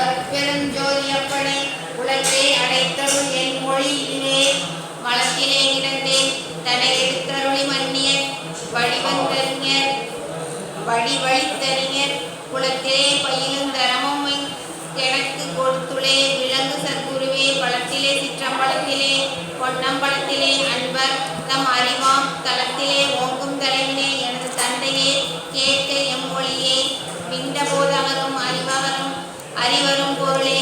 அருட்பெருஞ்சோதியப்பனே உலகை அடைத்தருள் என் மொழி இதுவே மலத்திலே கிடந்தேன் தடை எடுத்தருளி மன்னிய வடிவந்தறிஞர் வழித்தறிஞர் குலத்திலே பயிலும் தரமும் எனக்கு கொடுத்துளே விலங்கு சத்குருவே பழத்திலே சிற்றம்பலத்திலே பொன்னம்பலத்திலே அன்பர் தம் அறிவாம் தளத்திலே ஓங்கும் தலைவினே எனது தந்தையே கேட்க எம்மொழியே விண்ட போது அவரும் அறிவரும் பொருளே